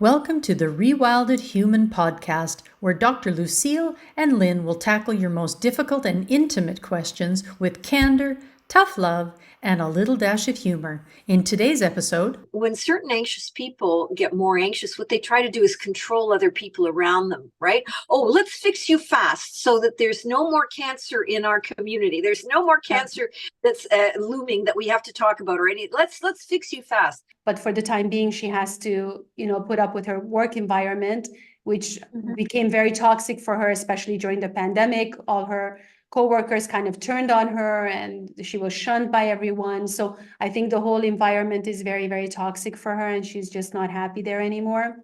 Welcome to the Rewilded Human podcast, where Dr. Lucille and Lynn will tackle your most difficult and intimate questions with candor, tough love, and a little dash of humor. In today's episode, when certain anxious people get more anxious, what they try to do is control other people around them, right? Oh, let's fix you fast so that there's no more cancer in our community. There's no more cancer that's looming that we have to talk about or any. Let's fix you fast. But for the time being, she has to, put up with her work environment, which became very toxic for her, especially during the pandemic. All her coworkers kind of turned on her and she was shunned by everyone. So I think the whole environment is very, very toxic for her, and she's just not happy there anymore.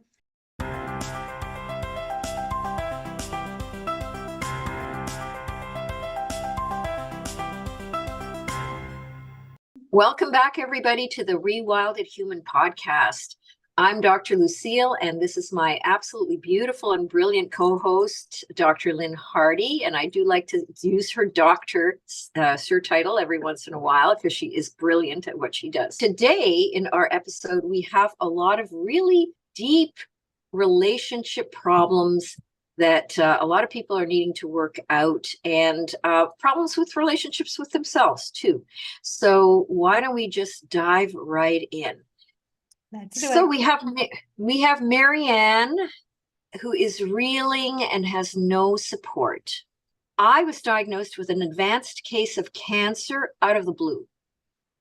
Welcome back, everybody, to the Rewilded Human podcast. I'm Dr. Lucille, and this is my absolutely beautiful and brilliant co-host, Dr. Lynn Hardy. And I do like to use her doctor title every once in a while because she is brilliant at what she does. Today, in our episode, we have a lot of really deep relationship problems that a lot of people are needing to work out, and problems with relationships with themselves too. So why don't we just dive right in? So we have Marianne, who is reeling and has no support. I was diagnosed with an advanced case of cancer out of the blue.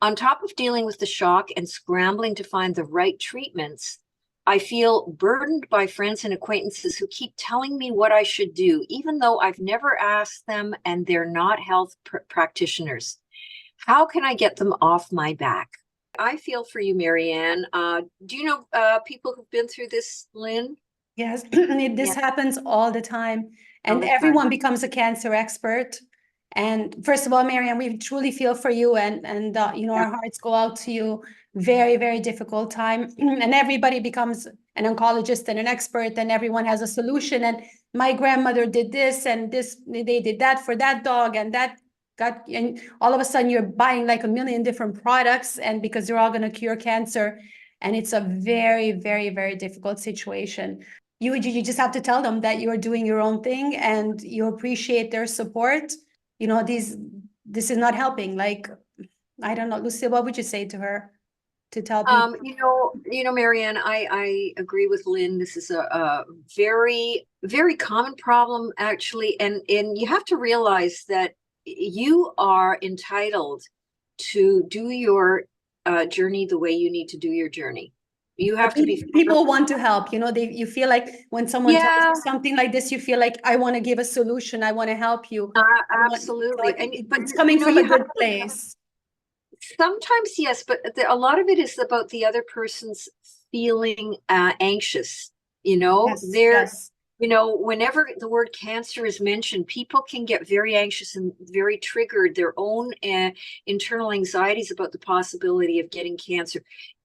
On top of dealing with the shock and scrambling to find the right treatments, I feel burdened by friends and acquaintances who keep telling me what I should do, even though I've never asked them and they're not health practitioners. How can I get them off my back? I feel for you, Marianne. Do you know people who've been through this, Lynn? Yes, this happens all the time. And everyone becomes a cancer expert. And first of all, Marianne, we truly feel for you, and our hearts go out to you. Very, very difficult time. And everybody becomes an oncologist and an expert, and everyone has a solution. And my grandmother did this, and they did that for that dog, and that and all of a sudden you're buying like a million different products, and because they're all going to cure cancer. And it's a very, very, very difficult situation. You just have to tell them that you're doing your own thing and you appreciate their support. This is not helping. Like, I don't know, Lucille, what would you say to her to tell people? Marianne, I agree with Lynn. This is a very, very common problem, actually. And you have to realize that you are entitled to do your journey the way you need to do your journey. You have to be. People want to help. You feel like when someone tells you something like this, you feel like, I want to give a solution. I want to help you. Absolutely. But it's coming from a good place. Sometimes, yes, but a lot of it is about the other person's feeling anxious. Yes. Whenever the word cancer is mentioned, people can get very anxious and very triggered. Their own internal anxieties about the possibility of getting cancer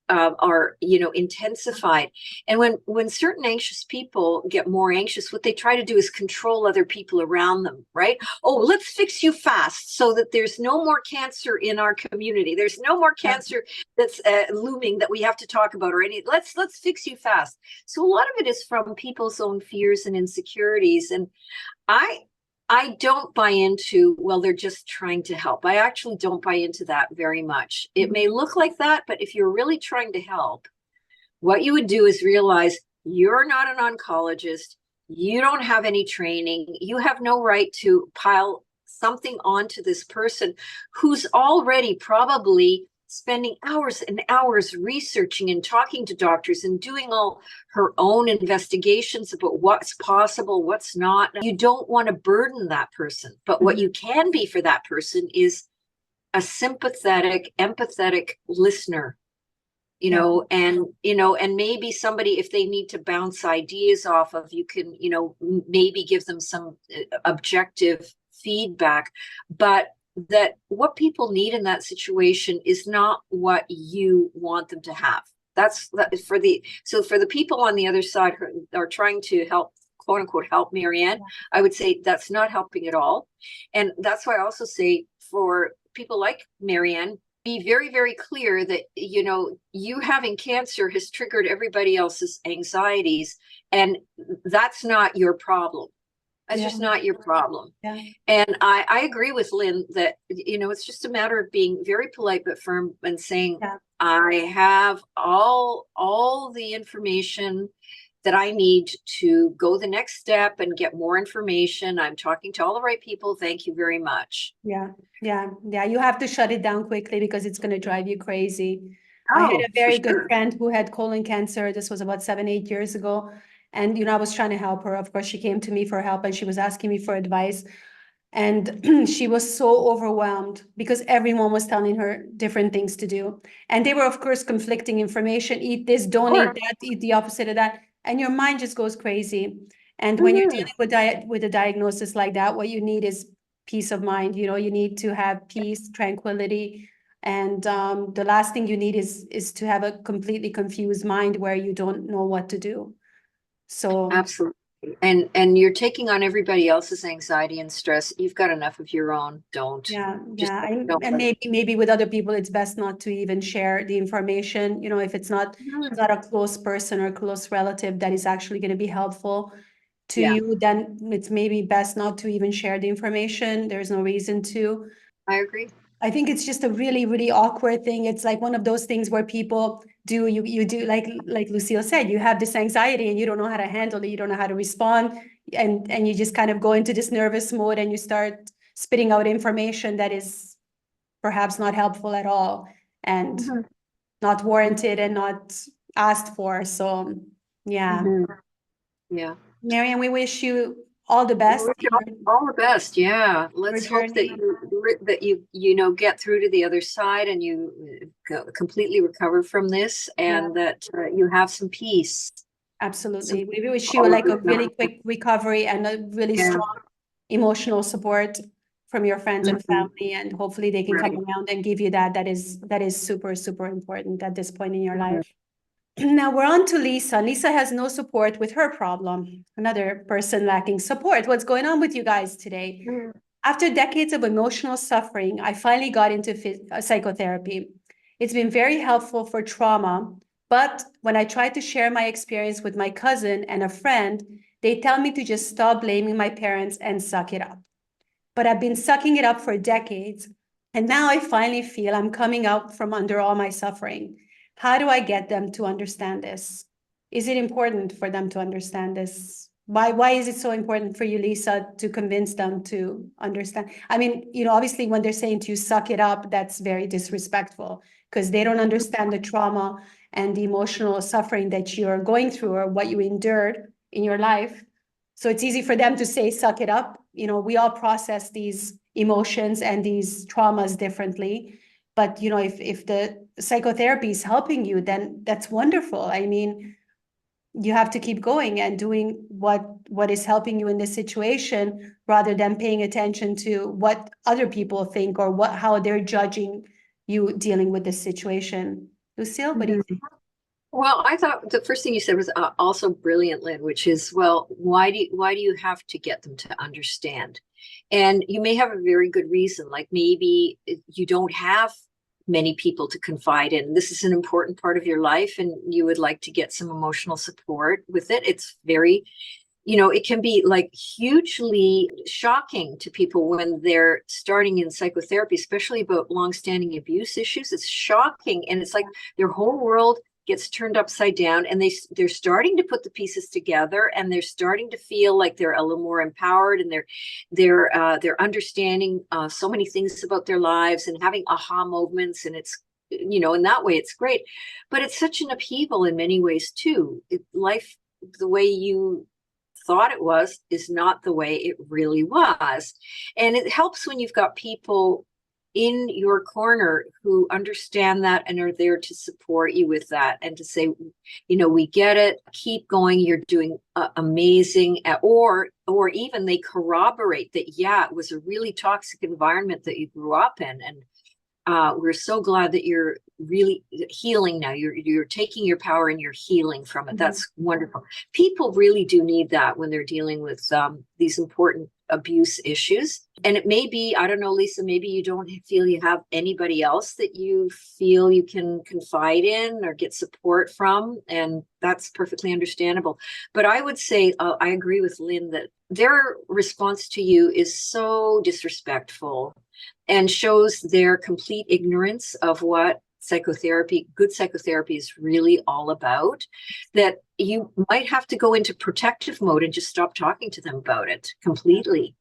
are intensified. And when certain anxious people get more anxious, what they try to do is control other people around them, right? Oh, let's fix you fast so that there's no more cancer in our community. There's no more cancer that's looming that we have to talk about or any. Let's fix you fast. So a lot of it is from people's own fears and insecurities. And I don't buy into, well, they're just trying to help. I actually don't buy into that very much. It may look like that, but if you're really trying to help, what you would do is realize you're not an oncologist. You don't have any training. You have no right to pile something onto this person who's already probably spending hours and hours researching and talking to doctors and doing all her own investigations about what's possible, what's not. You don't want to burden that person. But what you can be for that person is a sympathetic, empathetic listener, and maybe somebody, if they need to bounce ideas off of, you can, maybe give them some objective feedback. But that what people need in that situation is not what you want them to have. For the people on the other side who are trying to help, quote unquote, help Marianne, I would say that's not helping at all. And that's why I also say for people like Marianne, be very, very clear that, you know, you having cancer has triggered everybody else's anxieties, and that's not your problem. That's just not your problem. Yeah. And I agree with Lynn that, you know, it's just a matter of being very polite but firm and saying, I have all the information that I need to go the next step and get more information. I'm talking to all the right people. Thank you very much. Yeah. You have to shut it down quickly because it's going to drive you crazy. I had a very good friend who had colon cancer. This was about 7-8 years ago. And, you know, I was trying to help her. Of course, she came to me for help and she was asking me for advice. And she was so overwhelmed because everyone was telling her different things to do. And they were, of course, conflicting information. Eat this, don't eat that, eat the opposite of that. And your mind just goes crazy. And when you're dealing with a diagnosis like that, what you need is peace of mind. You know, you need to have peace, tranquility. And the last thing you need is to have a completely confused mind where you don't know what to do. So absolutely. And you're taking on everybody else's anxiety and stress. You've got enough of your own. Don't. And maybe with other people, it's best not to even share the information. You know, if it's not a close person or close relative that is actually going to be helpful to you, then it's maybe best not to even share the information. There's no reason to. I agree. I think it's just a really, really awkward thing. It's like one of those things where people do, you do, like Lucille said, you have this anxiety and you don't know how to handle it. You don't know how to respond. And you just kind of go into this nervous mode and you start spitting out information that is perhaps not helpful at all and not warranted and not asked for. So, yeah. Yeah. Marian, we wish you all the best. All the best. Yeah. Let's hope that you know, get through to the other side and you completely recover from this and that you have some peace. Absolutely. We wish you like a really quick recovery and a really strong emotional support from your friends and family. And hopefully they can come around and give you that. That is super, super important at this point in your life. Now we're on to Lisa. Lisa has no support with her problem. Another person lacking support. What's going on with you guys today? After decades of emotional suffering, I finally got into psychotherapy. It's been very helpful for trauma, but when I try to share my experience with my cousin and a friend, they tell me to just stop blaming my parents and suck it up. But I've been sucking it up for decades, and now I finally feel I'm coming out from under all my suffering. How do I get them to understand this? Is it important for them to understand this? Why is it so important for you, Lisa, to convince them to understand? I mean, you know, obviously when they're saying to you, suck it up, that's very disrespectful because they don't understand the trauma and the emotional suffering that you're going through or what you endured in your life. So it's easy for them to say, suck it up. You know, we all process these emotions and these traumas differently. But, you know, if the psychotherapy is helping you, then that's wonderful. I mean, you have to keep going and doing what is helping you in this situation rather than paying attention to what other people think or how they're judging you dealing with this situation. Lucille, what do you think? Well, I thought the first thing you said was also brilliant, Lynn, which is, well, why do you have to get them to understand? And you may have a very good reason, like maybe you don't have many people to confide in. This is an important part of your life and you would like to get some emotional support with it. It's very, you know, it can be like hugely shocking to people when they're starting in psychotherapy, especially about longstanding abuse issues. It's shocking. And it's like their whole world gets turned upside down and they're starting to put the pieces together and they're starting to feel like they're a little more empowered and they're understanding so many things about their lives and having aha moments. And it's, you know, in that way it's great, but it's such an upheaval in many ways too. Life, the way you thought it was, is not the way it really was. And it helps when you've got people in your corner who understand that and are there to support you with that and to say, you know, we get it, keep going, you're doing amazing, or even they corroborate that, yeah, it was a really toxic environment that you grew up in, and we're so glad that you're really healing now. You're taking your power and you're healing from it. That's wonderful. People really do need that when they're dealing with these important abuse issues. And it may be, I don't know, Lisa, maybe you don't feel you have anybody else that you feel you can confide in or get support from. And that's perfectly understandable. But I would say, I agree with Lynn that their response to you is so disrespectful and shows their complete ignorance of what good psychotherapy is really all about, that you might have to go into protective mode and just stop talking to them about it completely.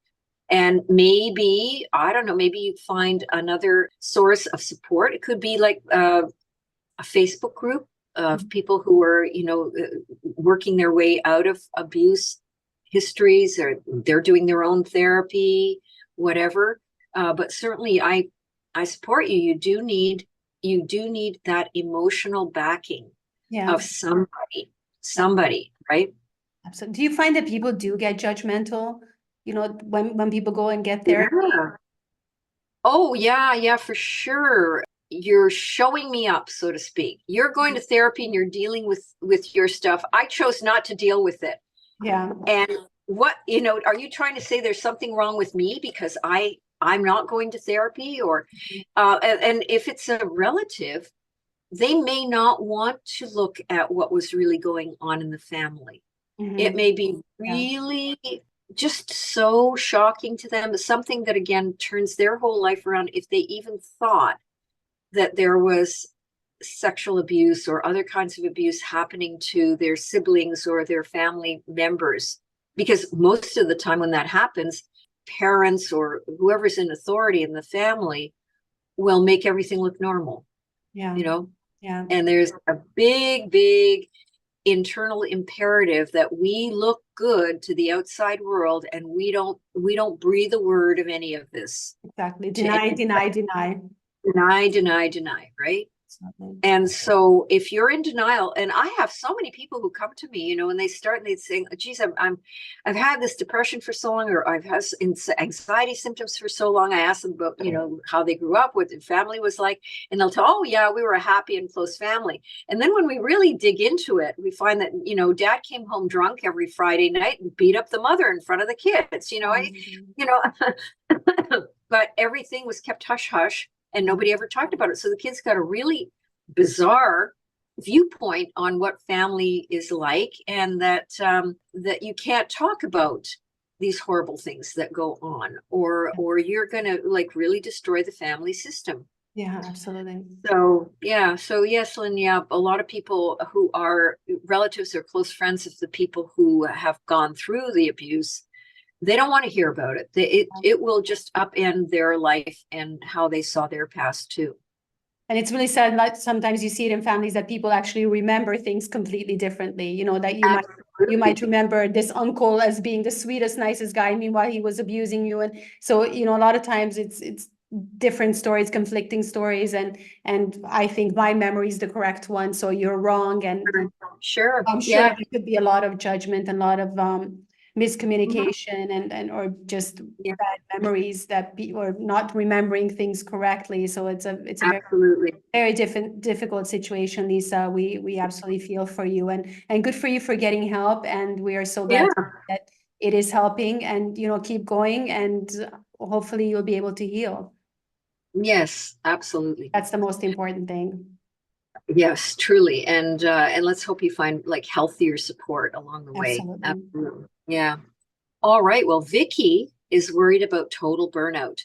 And maybe, I don't know, maybe you find another source of support. It could be like a Facebook group of people who are, working their way out of abuse histories, or they're doing their own therapy, whatever. But certainly I support you. You do need that emotional backing of somebody, right? Absolutely. Do you find that people do get judgmental, when people go and get therapy? Yeah. Oh, yeah, for sure. You're showing me up, so to speak. You're going to therapy and you're dealing with your stuff. I chose not to deal with it. Yeah. And what, are you trying to say there's something wrong with me because I'm not going to therapy? Or and if it's a relative, they may not want to look at what was really going on in the family. It may be really just so shocking to them, something that again turns their whole life around, if they even thought that there was sexual abuse or other kinds of abuse happening to their siblings or their family members. Because most of the time when that happens, parents or whoever's in authority in the family will make everything look normal. Yeah. Yeah. And there's a big internal imperative that we look good to the outside world, and we don't breathe a word of any of this. Exactly. Deny, right? And so if you're in denial, and I have so many people who come to me, and they start and they say, geez, I've had this depression for so long, or I've had anxiety symptoms for so long. I ask them about, how they grew up, what their family was like, and they'll tell, oh yeah, we were a happy and close family. And then when we really dig into it, we find that, dad came home drunk every Friday night and beat up the mother in front of the kids, but everything was kept hush hush. And nobody ever talked about it. So the kids got a really bizarre viewpoint on what family is like, and that that you can't talk about these horrible things that go on, or you're gonna really destroy the family system. Yeah, absolutely. So yes, Lynn, a lot of people who are relatives or close friends of the people who have gone through the abuse, they don't want to hear about it. It will just upend their life and how they saw their past too. And it's really sad that sometimes you see it in families that people actually remember things completely differently. That you might remember this uncle as being the sweetest, nicest guy, meanwhile he was abusing you. And so, a lot of times it's different stories, conflicting stories, and I think my memory is the correct one, so you're wrong. And sure, I'm sure there could be a lot of judgment and a lot of miscommunication and or just bad memories or not remembering things correctly. So it's a absolutely very difficult situation, Lisa. We absolutely feel for you, and good for you for getting help. And we are so glad that it is helping, and keep going, and hopefully you'll be able to heal. Yes, absolutely. That's the most important thing. Yes, truly. And let's hope you find healthier support along the way. Absolutely. Yeah. All right. Well, Vicky is worried about total burnout.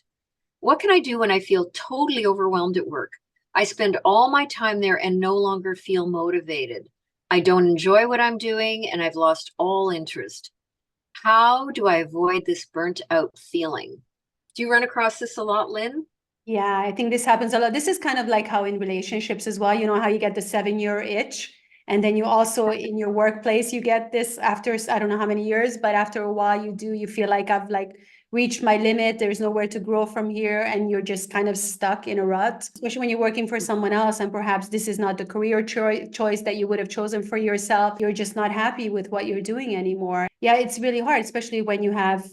What can I do when I feel totally overwhelmed at work? I spend all my time there and no longer feel motivated. I don't enjoy what I'm doing and I've lost all interest. How do I avoid this burnt out feeling? Do you run across this a lot, Lynn? Yeah, I think this happens a lot. This is kind of like how in relationships as well, how you get the 7-year itch. And then you also in your workplace, you get this after, I don't know how many years, but after a while you feel like I've reached my limit. There's nowhere to grow from here. And you're just kind of stuck in a rut, especially when you're working for someone else. And perhaps this is not the career choice that you would have chosen for yourself. You're just not happy with what you're doing anymore. Yeah, it's really hard, especially when you have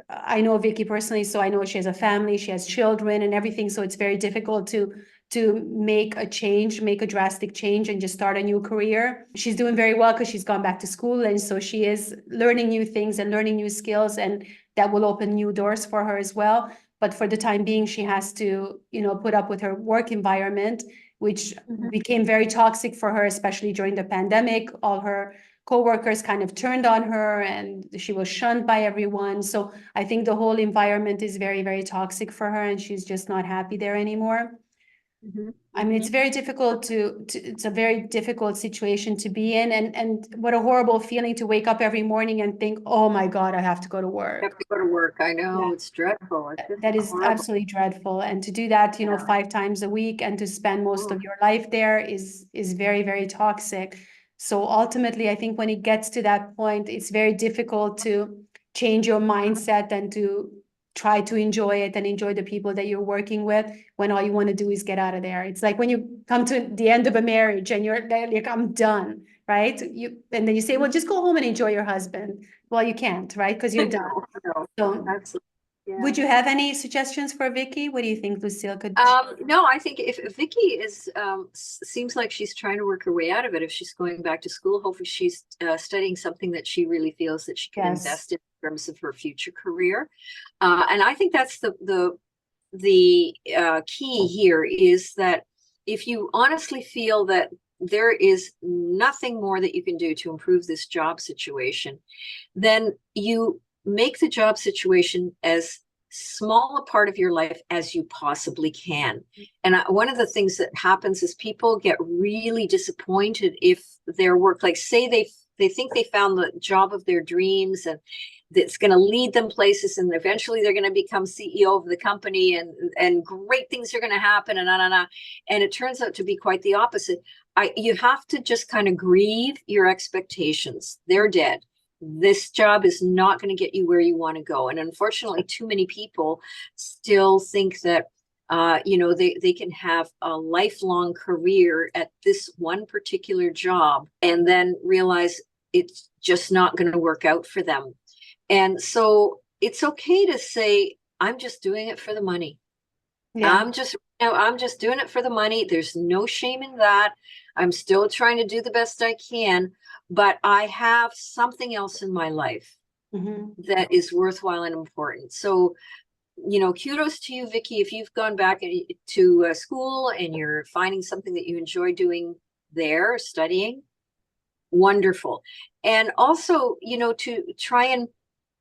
I know Vicky personally, so I know she has a family, she has children and everything. So it's very difficult to to make a change, make a drastic change and just start a new career. She's doing very well because she's gone back to school. And so she is learning new things and learning new skills, and that will open new doors for her as well. But for the time being, she has to, put up with her work environment, which became very toxic for her, especially during the pandemic. All her coworkers kind of turned on her and she was shunned by everyone. So I think the whole environment is very, very toxic for her, and she's just not happy there anymore. I mean, it's very difficult it's a very difficult situation to be in, and what a horrible feeling to wake up every morning and think, oh my God, I have to go to work. I have to go to work. I know, it's dreadful. That is horrible. Absolutely dreadful. And to do that, 5 times a week and to spend most of your life there is very, very toxic. So ultimately, I think when it gets to that point, it's very difficult to change your mindset and to try to enjoy it and enjoy the people that you're working with when all you want to do is get out of there. It's like when you come to the end of a marriage and you're like, I'm done, right? And then you say, well, just go home and enjoy your husband. Well, you can't, right? Because you're done. So absolutely. Yeah. Would you have any suggestions for Vicky? What do you think Lucille could? No, I think if Vicky is seems like she's trying to work her way out of it. If she's going back to school, hopefully she's studying something that she really feels that she can invest in terms of her future career. And I think that's the key here is that if you honestly feel that there is nothing more that you can do to improve this job situation, then you make the job situation as small a part of your life as you possibly can. And one of the things that happens is people get really disappointed if their work, like say they think they found the job of their dreams and that's going to lead them places, and eventually they're going to become CEO of the company and great things are going to happen and it turns out to be quite the opposite. You have to just kind of grieve your expectations. They're dead. This job is not going to get you where you want to go. And unfortunately, too many people still think that, they can have a lifelong career at this one particular job and then realize it's just not going to work out for them. And so it's okay to say, I'm just doing it for the money. Yeah. I'm just doing it for the money. There's no shame in that. I'm still trying to do the best I can, but I have something else in my life that is worthwhile and important. So, kudos to you, Vicky, if you've gone back to school and you're finding something that you enjoy doing there, studying, wonderful. And also, to try and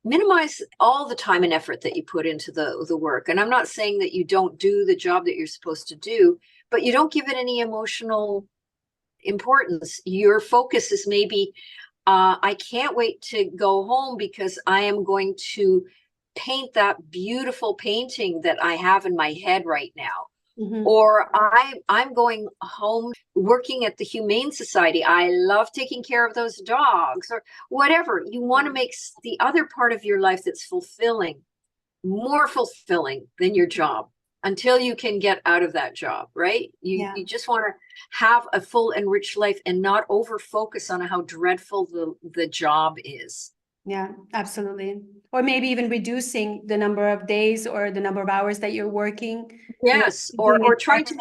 minimize all the time and effort that you put into the work. And I'm not saying that you don't do the job that you're supposed to do, but you don't give it any emotional importance. Your focus is maybe, I can't wait to go home because I am going to paint that beautiful painting that I have in my head right now. Or I'm going home working at the Humane Society. I love taking care of those dogs, or whatever. You want to make the other part of your life that's fulfilling, more fulfilling than your job until you can get out of that job, right? You just want to have a full and rich life and not over focus on how dreadful the job is. Yeah, absolutely. Or maybe even reducing the number of days or the number of hours that you're working. Yes, or trying to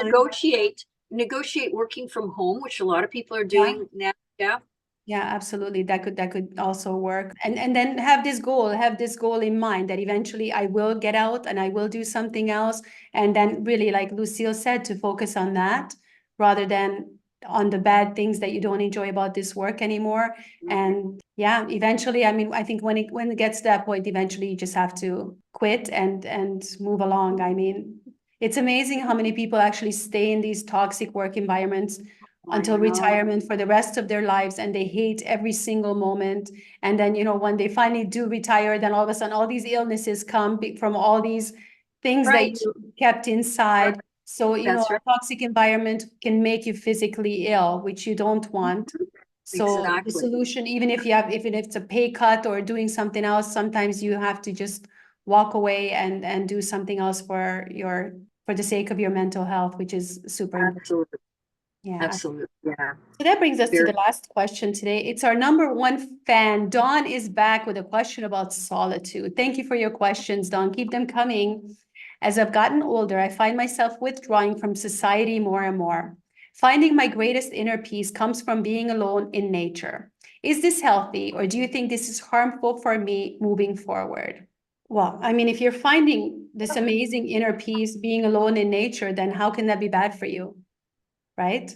negotiate working from home, which a lot of people are doing now. Yeah, absolutely. That could also work. And then have this goal in mind that eventually I will get out and I will do something else. And then really, like Lucille said, to focus on that rather than on the bad things that you don't enjoy about this work anymore. And eventually, I mean, I think when it gets to that point, eventually you just have to quit and move along. I mean, it's amazing how many people actually stay in these toxic work environments until retirement for the rest of their lives, and they hate every single moment. And then, when they finally do retire, then all of a sudden all these illnesses come from all these things that you kept inside. So, a toxic environment can make you physically ill, which you don't want. So the solution, even if it's a pay cut or doing something else, sometimes you have to just walk away and do something else for the sake of your mental health, which is super important. Yeah, absolutely. Yeah. So that brings us to the last question today. It's our number one fan. Dawn is back with a question about solitude. Thank you for your questions, Dawn. Keep them coming. As I've gotten older, I find myself withdrawing from society more and more. Finding my greatest inner peace comes from being alone in nature. Is this healthy, or do you think this is harmful for me moving forward? Well, I mean, if you're finding this amazing inner peace being alone in nature, then how can that be bad for you? Right?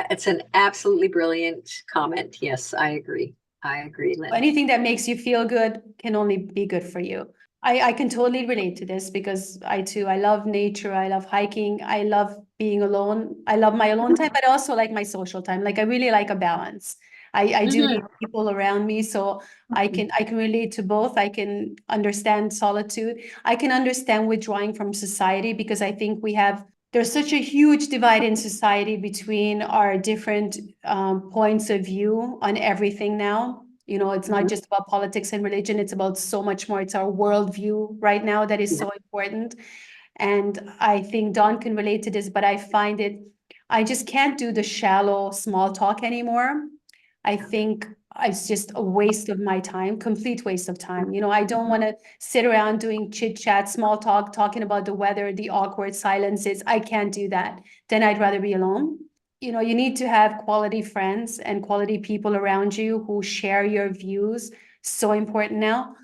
It's an absolutely brilliant comment. Yes, I agree. I agree, Lynn. Anything that makes you feel good can only be good for you. I can totally relate to this because I love nature. I love hiking. I love being alone. I love my alone time, but I also like my social time. Like I really like a balance. I do need people around me, so I can relate to both. I can understand solitude. I can understand withdrawing from society because I think there's such a huge divide in society between our different points of view on everything now. You know, it's not just about politics and religion, it's about so much more. It's our worldview right now that is so important. And I think Dawn can relate to this, but I just can't do the shallow small talk anymore. I think it's just a waste of my time, complete waste of time. You know, I don't want to sit around doing chit chat, small talk, talking about the weather, the awkward silences. I can't do that. Then I'd rather be alone. You know, you need to have quality friends and quality people around you who share your views. So important now.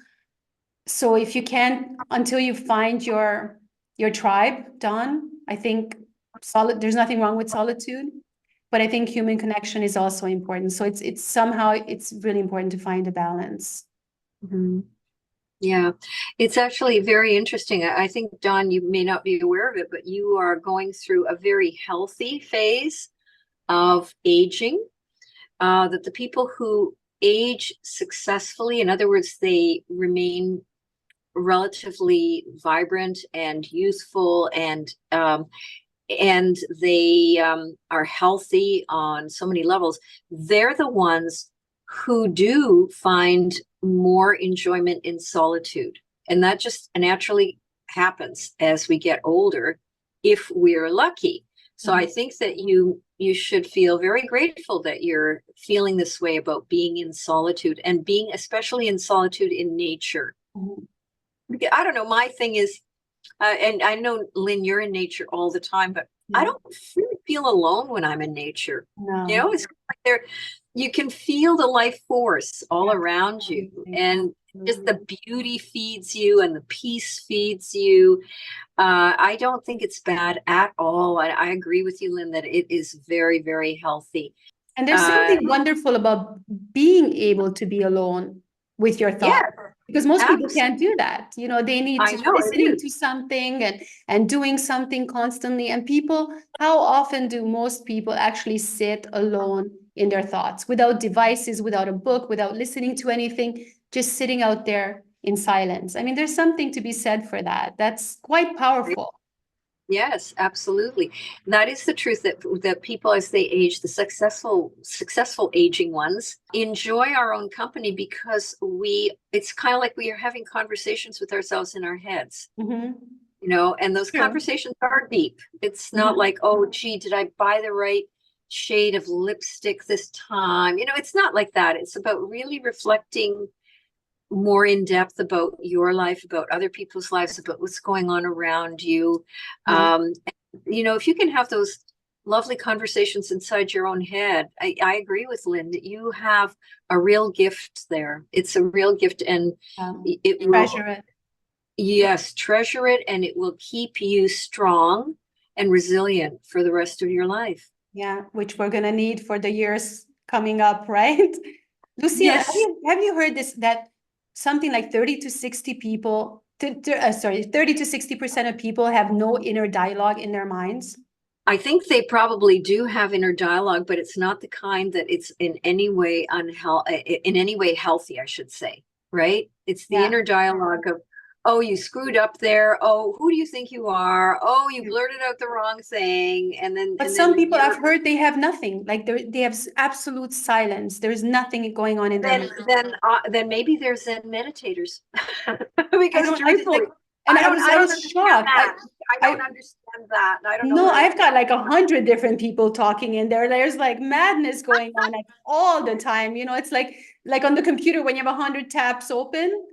So if you can, until you find your tribe, Dawn, I think there's nothing wrong with solitude, but I think human connection is also important. So it's really important to find a balance. Yeah, it's actually very interesting. I think, Dawn, you may not be aware of it, but you are going through a very healthy phase of aging, that the people who age successfully, in other words, they remain relatively vibrant and youthful, and they are healthy on so many levels, they're the ones who do find more enjoyment in solitude. And that just naturally happens as we get older, if we're lucky. So I think that you should feel very grateful that you're feeling this way about being in solitude, and being especially in solitude in nature. I don't know, my thing is, and I know, Lynn, you're in nature all the time, but I don't really feel alone when I'm in nature. No. You know, it's like you can feel the life force all around you, and just the beauty feeds you and the peace feeds you. I don't think it's bad at all. I agree with you, Lynn, that it is very, very healthy. And there's something wonderful about being able to be alone with your thoughts. Yeah, because most people can't do that. You know, they need to I know, listening to something and doing something constantly. And how often do most people actually sit alone in their thoughts without devices, without a book, without listening to anything, just sitting out there in silence? I mean, there's something to be said for that. That's quite powerful. Yes, absolutely. That is the truth, that people, as they age, the successful aging ones, enjoy our own company, because it's kind of like we are having conversations with ourselves in our heads. You know, and those conversations are deep. It's not like, oh, gee, did I buy the right shade of lipstick this time? You know, it's not like that. It's about really reflecting more in depth about your life, about other people's lives, about what's going on around you. You know, if you can have those lovely conversations inside your own head, I agree with Lynn that you have a real gift there. It's a real gift, and treasure it. Yes, treasure it, and it will keep you strong and resilient for the rest of your life. Yeah, which we're going to need for the years coming up, right? Lucille, Yes. have you heard this, that something like 30 to 60 people, 30 to 60% of people have no inner dialogue in their minds? I think they probably do have inner dialogue, but it's not the kind that it's in any way healthy, I should say, right? It's the inner dialogue of, oh, you screwed up there. Oh, who do you think you are? Oh, you blurted out the wrong thing. But some people I've heard, they have nothing. Like they have absolute silence. There is nothing going on in their mind. Then maybe they're Zen meditators. Because truthfully, And I I was understand shocked. that. I don't I understand that. I don't know. No, I've got like 100 different people talking in there. There's like madness going on like all the time. It's like on the computer when you have 100 tabs open,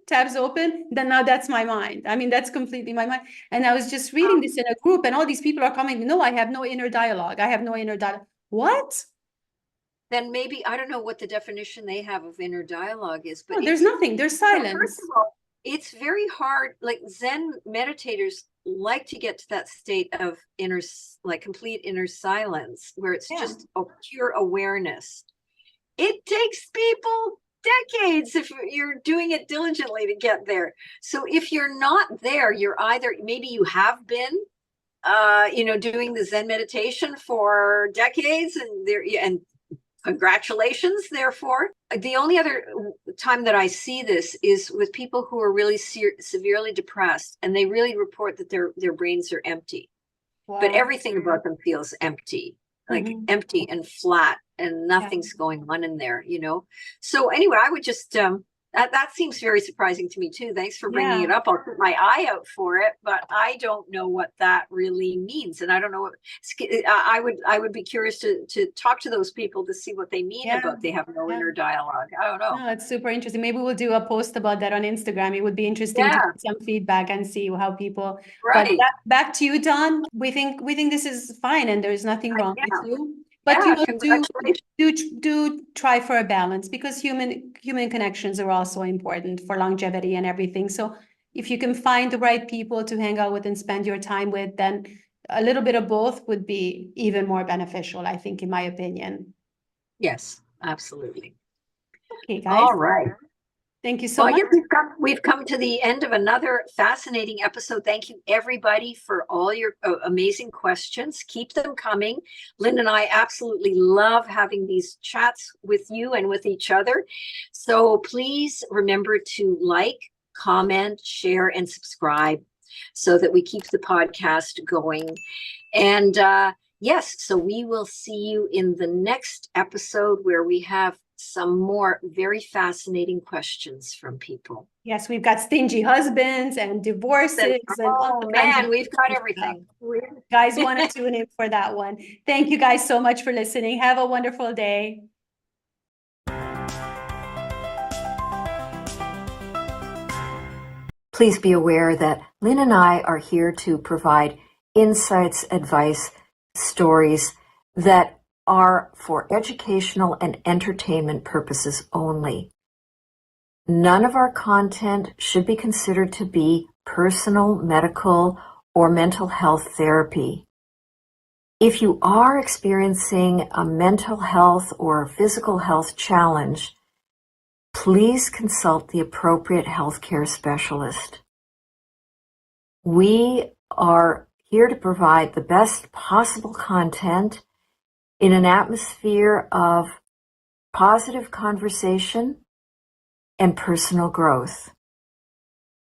then now that's my mind. I mean, that's completely my mind. And I was just reading this in a group, and all these people are coming. No, I have no inner dialogue. I have no inner dialogue. What? Then maybe, I don't know what the definition they have of inner dialogue is, but No, there's nothing. There's silence. first of all, it's very hard. Like Zen meditators like to get to that state of complete inner silence, where it's just a pure awareness. It takes people decades if you're doing it diligently to get there. So if you're not there, you're either, maybe you have been doing the Zen meditation for decades, and congratulations, therefore. The only other time that I see this is with people who are really severely depressed, and they really report that their brains are empty. Wow. But everything about them feels empty, like empty and flat, and nothing's going on in there, So anyway, I would just, that seems very surprising to me too. Thanks for bringing it up. I'll keep my eye out for it, but I don't know what that really means. And I don't know what, I would be curious to talk to those people to see what they mean about they have no inner dialogue. I don't know. No, it's super interesting. Maybe we'll do a post about that on Instagram. It would be interesting to get some feedback and see how people, but back to you, Dawn. We think this is fine and there's nothing wrong with you. But do try for a balance, because human connections are also important for longevity and everything. So if you can find the right people to hang out with and spend your time with, then a little bit of both would be even more beneficial, I think, in my opinion. Yes, absolutely. Okay, guys. All right. Thank you so much. I guess we've come to the end of another fascinating episode. Thank you, everybody, for all your amazing questions. Keep them coming. Lynn and I absolutely love having these chats with you and with each other. So please remember to like, comment, share, and subscribe so that we keep the podcast going. And yes, so we will see you in the next episode, where we have some more very fascinating questions from people. Yes, we've got stingy husbands and divorces. We've got everything. Guys want to tune in for that one. Thank you guys so much for listening. Have a wonderful day. Please be aware that Lynn and I are here to provide insights, advice, stories that are for educational and entertainment purposes only. None of our content should be considered to be personal, medical, or mental health therapy. If you are experiencing a mental health or physical health challenge, please consult the appropriate healthcare specialist. We are here to provide the best possible content in an atmosphere of positive conversation and personal growth.